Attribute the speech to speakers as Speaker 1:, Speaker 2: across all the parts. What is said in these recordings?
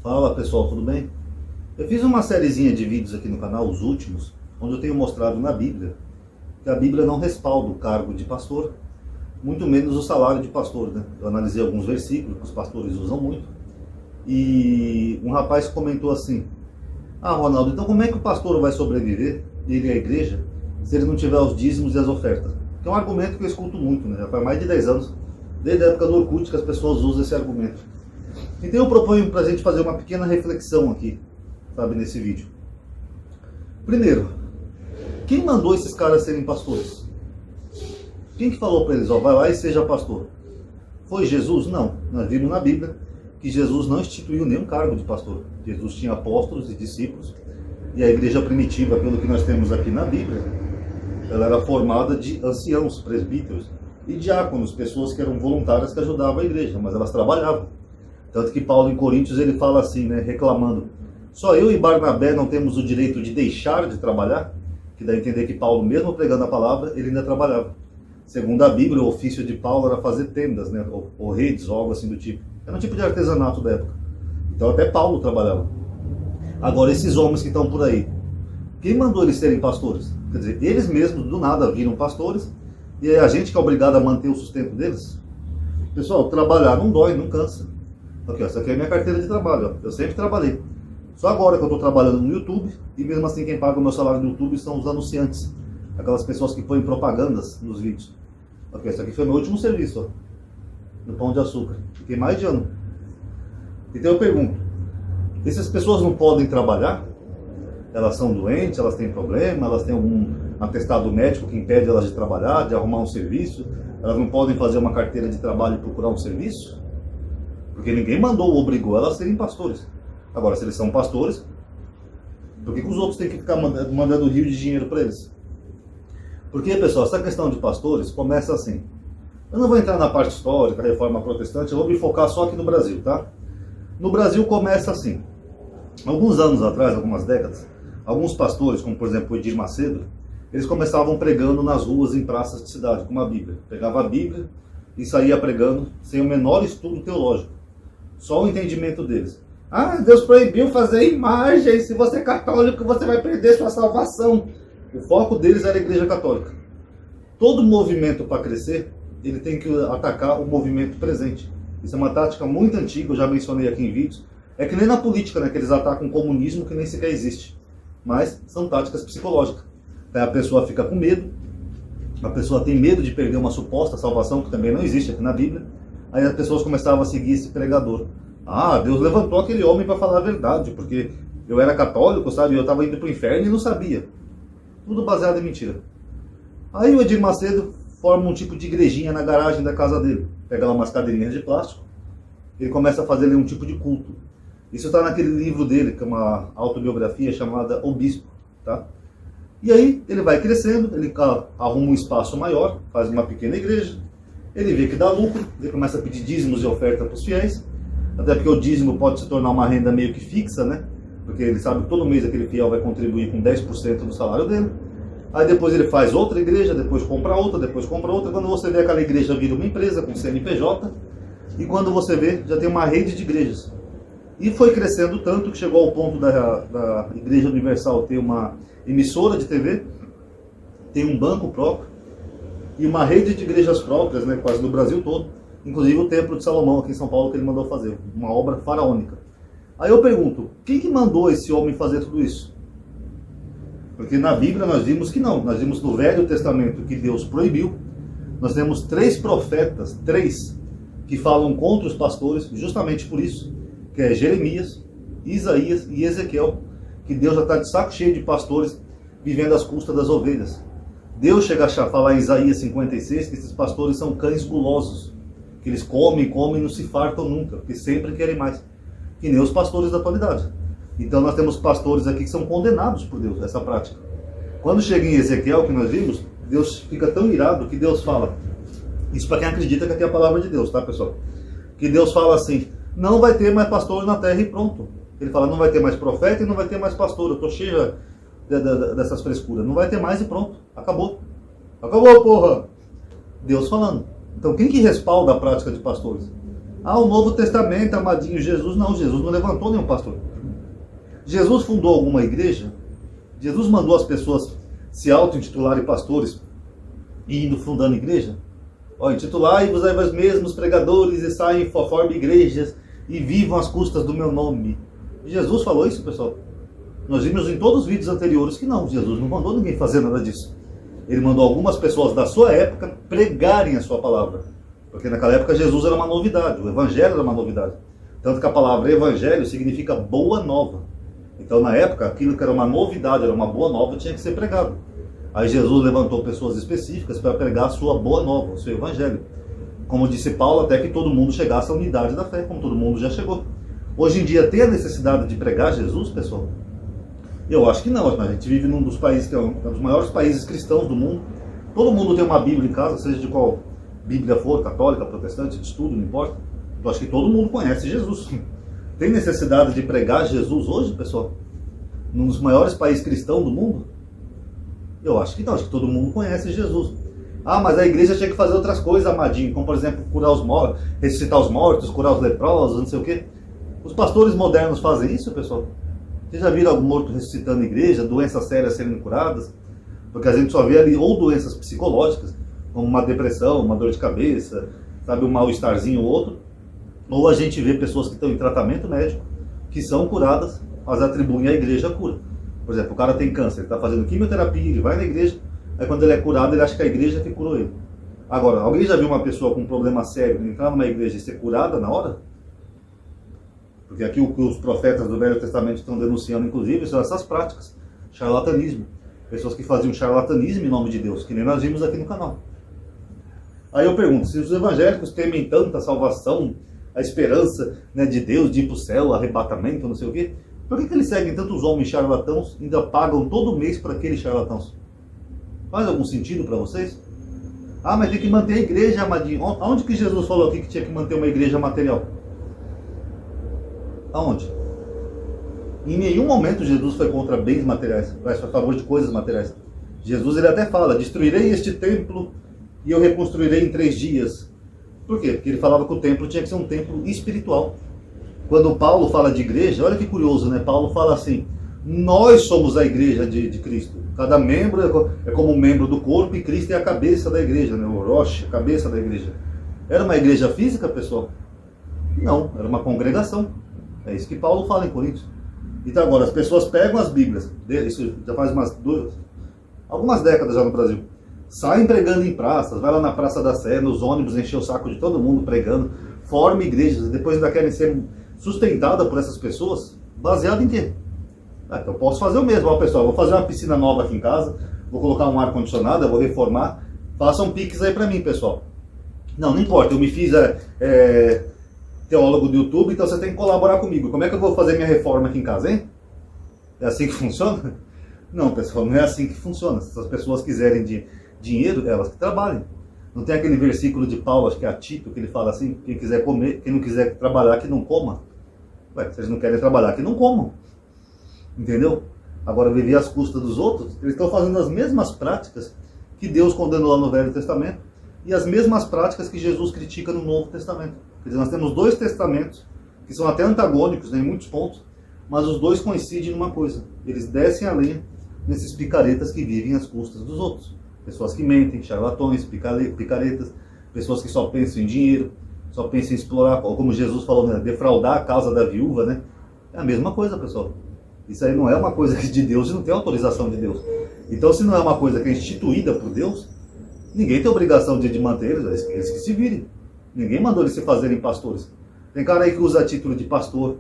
Speaker 1: Fala pessoal, tudo bem? Eu fiz uma sériezinha de vídeos aqui no canal, os últimos, onde eu tenho mostrado na Bíblia que a Bíblia não respalda o cargo de pastor, muito menos o salário de pastor, né? Eu analisei alguns versículos que os pastores usam muito, e um rapaz comentou assim: ah, Ronaldo, então como é que o pastor vai sobreviver, ele e a igreja, se ele não tiver os dízimos e as ofertas? Que é um argumento que eu escuto muito, né? Já faz mais de 10 anos, desde a época do Orkut, que as pessoas usam esse argumento. Então eu proponho para a gente fazer uma pequena reflexão aqui, sabe, nesse vídeo. Primeiro, quem mandou esses caras serem pastores? Quem que falou para eles, ó, vai lá e seja pastor? Foi Jesus? Não. Nós vimos na Bíblia que Jesus não instituiu nenhum cargo de pastor. Jesus tinha apóstolos e discípulos, e a igreja primitiva, pelo que nós temos aqui na Bíblia, ela era formada de anciãos, presbíteros e diáconos, pessoas que eram voluntárias que ajudavam a igreja, mas elas trabalhavam. Tanto que Paulo em Coríntios ele fala assim, né, reclamando: só eu e Barnabé não temos o direito de deixar de trabalhar? Que dá a entender que Paulo, mesmo pregando a palavra, ele ainda trabalhava. Segundo a Bíblia, o ofício de Paulo era fazer tendas, né, ou redes, ou algo assim do tipo. Era um tipo de artesanato da época. Então até Paulo trabalhava. Agora, esses homens que estão por aí, quem mandou eles serem pastores? Quer dizer, eles mesmos do nada viram pastores, e é a gente que é obrigado a manter o sustento deles? Pessoal, trabalhar não dói, não cansa. Aqui, ó, essa aqui é a minha carteira de trabalho, ó. Eu sempre trabalhei. Só agora que eu estou trabalhando no YouTube, e mesmo assim quem paga o meu salário no YouTube são os anunciantes. Aquelas pessoas que põem propagandas nos vídeos. Aqui, esse aqui foi meu último serviço, ó, no Pão de Açúcar. Fiquei mais de ano. Então eu pergunto, essas pessoas não podem trabalhar? Elas são doentes, elas têm problema, elas têm algum atestado médico que impede elas de trabalhar, de arrumar um serviço? Elas não podem fazer uma carteira de trabalho e procurar um serviço? Porque ninguém mandou ou obrigou elas a serem pastores. Agora, se eles são pastores, por que os outros têm que ficar mandando rio de dinheiro para eles? Porque, pessoal, essa questão de pastores começa assim. Eu não vou entrar na parte histórica, reforma protestante, eu vou me focar só aqui no Brasil, tá? No Brasil começa assim. Alguns anos atrás, algumas décadas, alguns pastores, como por exemplo o Edir Macedo, eles começavam pregando nas ruas, em praças de cidade, com uma Bíblia. Pegava a Bíblia e saía pregando sem o menor estudo teológico. Só o entendimento deles. Ah, Deus proibiu fazer imagem, se você é católico você vai perder sua salvação. O foco deles era a igreja católica. Todo movimento para crescer, ele tem que atacar o movimento presente. Isso é uma tática muito antiga, eu já mencionei aqui em vídeos. É que nem na política, né, que eles atacam o comunismo que nem sequer existe. Mas são táticas psicológicas. Aí a pessoa fica com medo, a pessoa tem medo de perder uma suposta salvação, que também não existe aqui na Bíblia. Aí as pessoas começavam a seguir esse pregador. Ah, Deus levantou aquele homem para falar a verdade, porque eu era católico, sabe? Eu estava indo para o inferno e não sabia. Tudo baseado em mentira. Aí o Edir Macedo forma um tipo de igrejinha na garagem da casa dele. Pega lá umas cadeirinhas de plástico. Ele começa a fazer ali um tipo de culto. Isso está naquele livro dele, que é uma autobiografia chamada O Bispo, tá? E aí ele vai crescendo, ele arruma um espaço maior, faz uma pequena igreja. Ele vê que dá lucro, ele começa a pedir dízimos e oferta para os fiéis. Até porque o dízimo pode se tornar uma renda meio que fixa, né? Porque ele sabe que todo mês aquele fiel vai contribuir com 10% do salário dele. Aí depois ele faz outra igreja, depois compra outra, depois compra outra. Quando você vê, aquela igreja vira uma empresa com CNPJ. E quando você vê, já tem uma rede de igrejas. E foi crescendo tanto que chegou ao ponto da Igreja Universal ter uma emissora de TV, tem um banco próprio e uma rede de igrejas próprias, né, quase no Brasil todo. Inclusive o Templo de Salomão aqui em São Paulo que ele mandou fazer, uma obra faraônica. Aí eu pergunto, quem que mandou esse homem fazer tudo isso? Porque na Bíblia nós vimos que não, nós vimos no Velho Testamento que Deus proibiu. Nós temos 3 profetas, 3, que falam contra os pastores, justamente por isso, que é Jeremias, Isaías e Ezequiel, que Deus já está de saco cheio de pastores vivendo às custas das ovelhas. Deus chega a falar em Isaías 56 que esses pastores são cães gulosos, que eles comem e não se fartam nunca, porque sempre querem mais, que nem os pastores da atualidade. Então nós temos pastores aqui que são condenados por Deus, essa prática. Quando chega em Ezequiel, que nós vimos, Deus fica tão irado que Deus fala, isso para quem acredita que aqui é a palavra de Deus, tá, pessoal? Que Deus fala assim, não vai ter mais pastor na terra e pronto. Ele fala, não vai ter mais profeta e não vai ter mais pastor, eu estou cheio dessas frescuras, não vai ter mais e pronto, acabou. Acabou, porra! Deus falando. Então quem que respalda a prática de pastores? Ah, o Novo Testamento, amadinho, Jesus não levantou nenhum pastor. Jesus fundou alguma igreja? Jesus mandou as pessoas se auto-intitularem pastores e indo fundando igreja? Ó, intitulai-vos a vós mesmos pregadores e saiam e formem igrejas e vivam às custas do meu nome. Jesus falou isso, pessoal? Nós vimos em todos os vídeos anteriores que não, Jesus não mandou ninguém fazer nada disso. Ele mandou algumas pessoas da sua época pregarem a sua palavra. Porque naquela época Jesus era uma novidade, o evangelho era uma novidade. Tanto que a palavra evangelho significa boa nova. Então na época, aquilo que era uma novidade, era uma boa nova, tinha que ser pregado. Aí Jesus levantou pessoas específicas para pregar a sua boa nova, o seu evangelho. Como disse Paulo, até que todo mundo chegasse à unidade da fé, como todo mundo já chegou. Hoje em dia tem a necessidade de pregar Jesus, pessoal? Eu acho que não. A gente vive num dos países que é um dos maiores países cristãos do mundo. Todo mundo tem uma Bíblia em casa, seja de qual Bíblia for, católica, protestante, de estudo, não importa. Eu acho que todo mundo conhece Jesus. Tem necessidade de pregar Jesus hoje, pessoal? Num dos maiores países cristãos do mundo? Eu acho que não, acho que todo mundo conhece Jesus. Ah, mas a igreja tinha que fazer outras coisas, amadinho, como por exemplo, curar os mortos, ressuscitar os mortos, curar os leprosos, não sei o quê. Os pastores modernos fazem isso, pessoal? Vocês já viram algum morto ressuscitando na igreja, doenças sérias sendo curadas? Porque a gente só vê ali ou doenças psicológicas, como uma depressão, uma dor de cabeça, sabe, um mal-estarzinho ou outro, ou a gente vê pessoas que estão em tratamento médico, que são curadas, mas atribuem à igreja a cura. Por exemplo, o cara tem câncer, ele está fazendo quimioterapia, ele vai na igreja, aí quando ele é curado, ele acha que a igreja que curou ele. Agora, alguém já viu uma pessoa com um problema sério entrar numa igreja e ser curada na hora? Porque aqui o que os profetas do Velho Testamento estão denunciando, inclusive, são essas práticas. Charlatanismo. Pessoas que faziam charlatanismo em nome de Deus, que nem nós vimos aqui no canal. Aí eu pergunto, se os evangélicos temem tanto a salvação, a esperança, né, de Deus, de ir para o céu, arrebatamento, não sei o quê, por que eles seguem tantos homens charlatãos e ainda pagam todo mês para aqueles charlatãos? Faz algum sentido para vocês? Ah, mas tem que manter a igreja, amadinho. Aonde que Jesus falou aqui que tinha que manter uma igreja material? Aonde? Em nenhum momento Jesus foi contra bens materiais, mas foi a favor de coisas materiais. Jesus ele até fala, destruirei este templo e eu reconstruirei em 3 dias. Por quê? Porque ele falava que o templo tinha que ser um templo espiritual. Quando Paulo fala de igreja, olha que curioso, né? Paulo fala assim, nós somos a igreja de Cristo. Cada membro é como um membro do corpo e Cristo é a cabeça da igreja, né? O Rosh, a cabeça da igreja. Era uma igreja física, pessoal? Não, era uma congregação. É isso que Paulo fala em Coríntios. Então agora, as pessoas pegam as Bíblias, isso já faz algumas décadas já no Brasil, saem pregando em praças, vai lá na Praça da Sé, nos ônibus, encher o saco de todo mundo pregando, forma igrejas, e depois ainda querem ser sustentadas por essas pessoas, baseado em quê? Ah, então eu posso fazer o mesmo, ó pessoal, vou fazer uma piscina nova aqui em casa, vou colocar um ar-condicionado, eu vou reformar, façam pix aí pra mim, pessoal. Não importa, eu me fiz teólogo do YouTube, então você tem que colaborar comigo. Como é que eu vou fazer minha reforma aqui em casa, hein? É assim que funciona? Não, pessoal, não é assim que funciona. Se as pessoas quiserem dinheiro, elas que trabalhem. Não tem aquele versículo de Paulo, acho que é a Tito, que ele fala assim, quem quiser comer, quem não quiser trabalhar, que não coma. Ué, se eles não querem trabalhar, que não comam. Entendeu? Agora, viver às custas dos outros, eles estão fazendo as mesmas práticas que Deus condenou lá no Velho Testamento e as mesmas práticas que Jesus critica no Novo Testamento. Quer dizer, nós temos 2 testamentos que são até antagônicos, né, em muitos pontos, mas os 2 coincidem numa coisa. Eles descem a lenha nesses picaretas que vivem às custas dos outros. Pessoas que mentem, charlatões, picaretas, pessoas que só pensam em dinheiro, só pensam em explorar, como Jesus falou, né, defraudar a causa da viúva, né? É a mesma coisa, pessoal. Isso aí não é uma coisa de Deus e não tem autorização de Deus. Então, se não é uma coisa que é instituída por Deus, ninguém tem obrigação de manter eles que se virem. Ninguém mandou eles se fazerem pastores. Tem cara aí que usa título de pastor,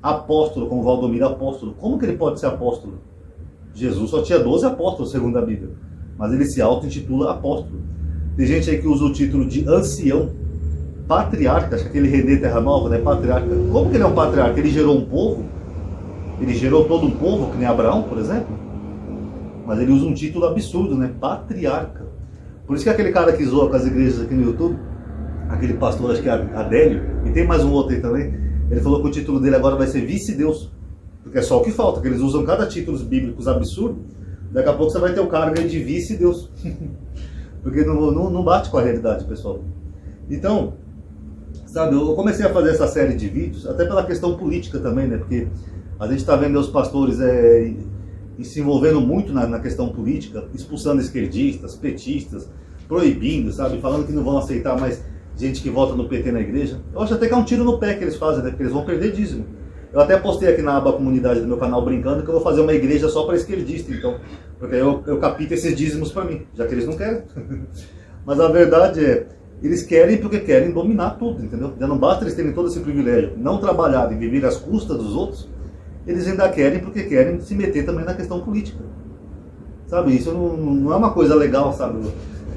Speaker 1: apóstolo, como Valdomiro apóstolo. Como que ele pode ser apóstolo? Jesus só tinha 12 apóstolos, segundo a Bíblia. Mas ele se auto-intitula apóstolo. Tem gente aí que usa o título de ancião, patriarca, acho que aquele René Terra Nova, né? Patriarca. Como que ele é um patriarca? Ele gerou um povo? Ele gerou todo um povo, que nem Abraão, por exemplo? Mas ele usa um título absurdo, né? Patriarca. Por isso que aquele cara que zoa com as igrejas aqui no YouTube, aquele pastor, acho que é Adélio, e tem mais um outro aí também, ele falou que o título dele agora vai ser vice-deus. Porque é só o que falta, que eles usam cada títulos bíblicos absurdo, daqui a pouco você vai ter o cargo aí de vice-deus. Porque não bate com a realidade, pessoal. Então, Sabe, eu comecei a fazer essa série de vídeos, até pela questão política também, né? Porque a gente está vendo os pastores se envolvendo muito na questão política, expulsando esquerdistas, petistas, proibindo, sabe? Falando que não vão aceitar mais gente que vota no PT na igreja. Eu acho até que é um tiro no pé que eles fazem, né? Porque eles vão perder dízimo. Eu até postei aqui na aba comunidade do meu canal brincando que eu vou fazer uma igreja só para esquerdista, então. Porque aí eu capito esses dízimos para mim, já que eles não querem. Mas a verdade é, eles querem porque querem dominar tudo, entendeu? Já não basta eles terem todo esse privilégio, não trabalhar e viver às custas dos outros, eles ainda querem porque querem se meter também na questão política. Sabe, isso não é uma coisa legal, sabe?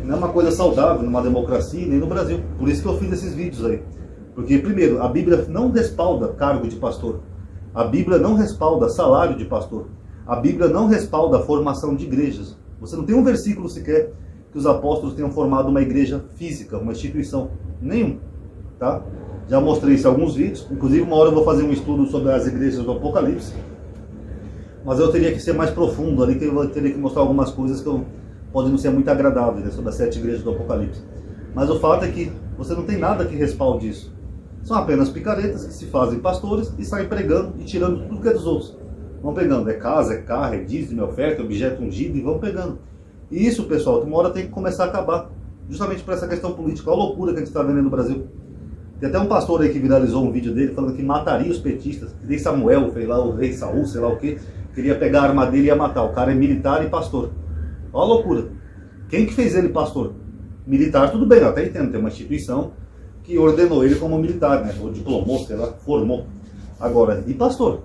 Speaker 1: Não é uma coisa saudável numa democracia, nem no Brasil. Por isso que eu fiz esses vídeos aí. Porque, primeiro, a Bíblia não respalda cargo de pastor. A Bíblia não respalda salário de pastor. A Bíblia não respalda a formação de igrejas. Você não tem um versículo sequer que os apóstolos tenham formado uma igreja física, uma instituição. Nenhum. Tá? Já mostrei isso em alguns vídeos. Inclusive, uma hora eu vou fazer um estudo sobre as igrejas do Apocalipse. Mas eu teria que ser mais profundo ali, que eu teria que mostrar algumas coisas que podem não ser muito agradáveis, né, sobre as 7 igrejas do Apocalipse. Mas o fato é que você não tem nada que respalde isso. São apenas picaretas que se fazem pastores e saem pregando e tirando tudo que é dos outros. Vão pegando, é casa, é carro, é dízimo, é oferta, é objeto ungido, e vão pegando. E isso, pessoal, uma hora tem que começar a acabar. Justamente por essa questão política, olha a loucura que a gente está vendo no Brasil. Tem até um pastor aí que viralizou um vídeo dele falando que mataria os petistas. Que nem Samuel fez lá, o rei Saul, sei lá o que, queria pegar a arma dele e ia matar. O cara é militar e pastor. Olha a loucura. Quem que fez ele pastor? Militar, tudo bem, eu até entendo, tem uma instituição que ordenou ele como militar, né? Ou diplomou, sei lá, formou. Agora, e pastor?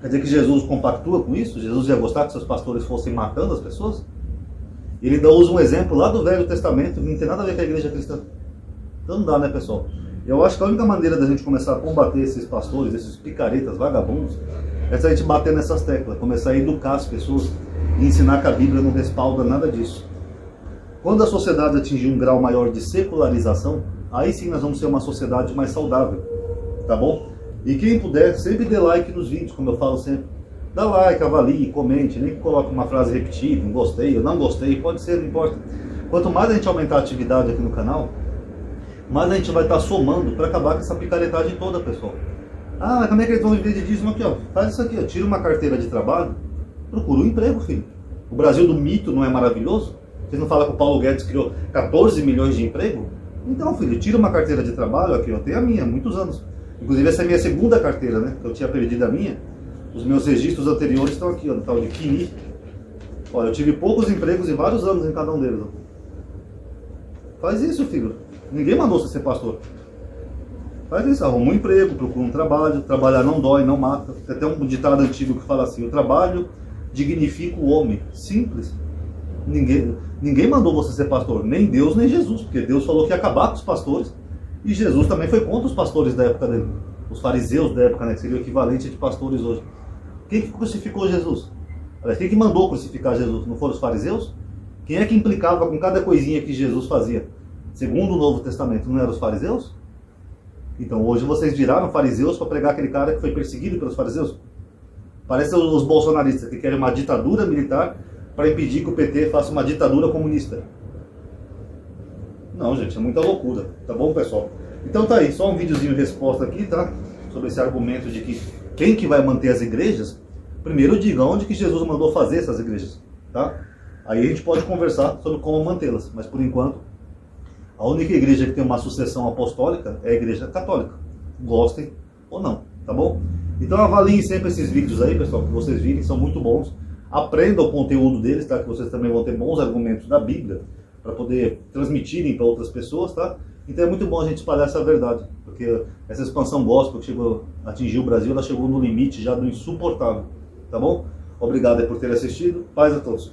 Speaker 1: Quer dizer que Jesus compactua com isso? Jesus ia gostar que seus pastores fossem matando as pessoas? Ele ainda usa um exemplo lá do Velho Testamento, que não tem nada a ver com a igreja cristã. Então não dá, né, pessoal? Eu acho que a única maneira da gente começar a combater esses pastores, esses picaretas, vagabundos, é se a gente bater nessas teclas, começar a educar as pessoas e ensinar que a Bíblia não respalda nada disso. Quando a sociedade atingir um grau maior de secularização, aí sim nós vamos ser uma sociedade mais saudável, tá bom? E quem puder, sempre dê like nos vídeos, como eu falo sempre. Dá like, avalie, comente, nem que coloque uma frase repetida, um gostei, ou não gostei, pode ser, não importa. Quanto mais a gente aumentar a atividade aqui no canal, mais a gente vai estar somando para acabar com essa picaretagem toda, pessoal. Ah, mas como é que eles vão viver de dízimo aqui, ó? Faz isso aqui, ó. Tira uma carteira de trabalho, procura um emprego, filho. O Brasil do mito não é maravilhoso? Vocês não falam que o Paulo Guedes criou 14 milhões de emprego? Então, filho, tira uma carteira de trabalho, aqui eu tenho a minha, há muitos anos. Inclusive essa é a minha segunda carteira, né? Que eu tinha perdido a minha. Os meus registros anteriores estão aqui, ó, no tal de Kini. Olha, eu tive poucos empregos e vários anos em cada um deles, ó. Faz isso, filho. Ninguém mandou você ser pastor. Faz isso, arruma um emprego, procura um trabalho. Trabalhar não dói, não mata. Tem até um ditado antigo que fala assim: o trabalho dignifica o homem. Simples. Ninguém mandou você ser pastor, nem Deus nem Jesus, porque Deus falou que ia acabar com os pastores, e Jesus também foi contra os pastores da época dele, os fariseus da época, né, que seria o equivalente de pastores hoje. Quem que crucificou Jesus? Quem que mandou crucificar Jesus? Não foram os fariseus? Quem é que implicava com cada coisinha que Jesus fazia? Segundo o Novo Testamento, não eram os fariseus? Então hoje vocês viraram fariseus para pregar aquele cara que foi perseguido pelos fariseus? Parece os bolsonaristas que querem uma ditadura militar para impedir que o PT faça uma ditadura comunista. Não, gente, é muita loucura. Tá bom, pessoal? Então tá aí, só um videozinho de resposta aqui, tá? Sobre esse argumento de que quem que vai manter as igrejas, primeiro diga onde que Jesus mandou fazer essas igrejas, tá? Aí a gente pode conversar sobre como mantê-las, mas por enquanto, a única igreja que tem uma sucessão apostólica é a igreja católica. Gostem ou não, tá bom? Então avaliem sempre esses vídeos aí, pessoal, que vocês virem, são muito bons. Aprendam o conteúdo deles, tá? Que vocês também vão ter bons argumentos da Bíblia para poder transmitirem para outras pessoas, tá? Então é muito bom a gente espalhar essa verdade, porque essa expansão gospel que atingiu o Brasil, ela chegou no limite já do insuportável, tá bom? Obrigado aí por ter assistido, paz a todos.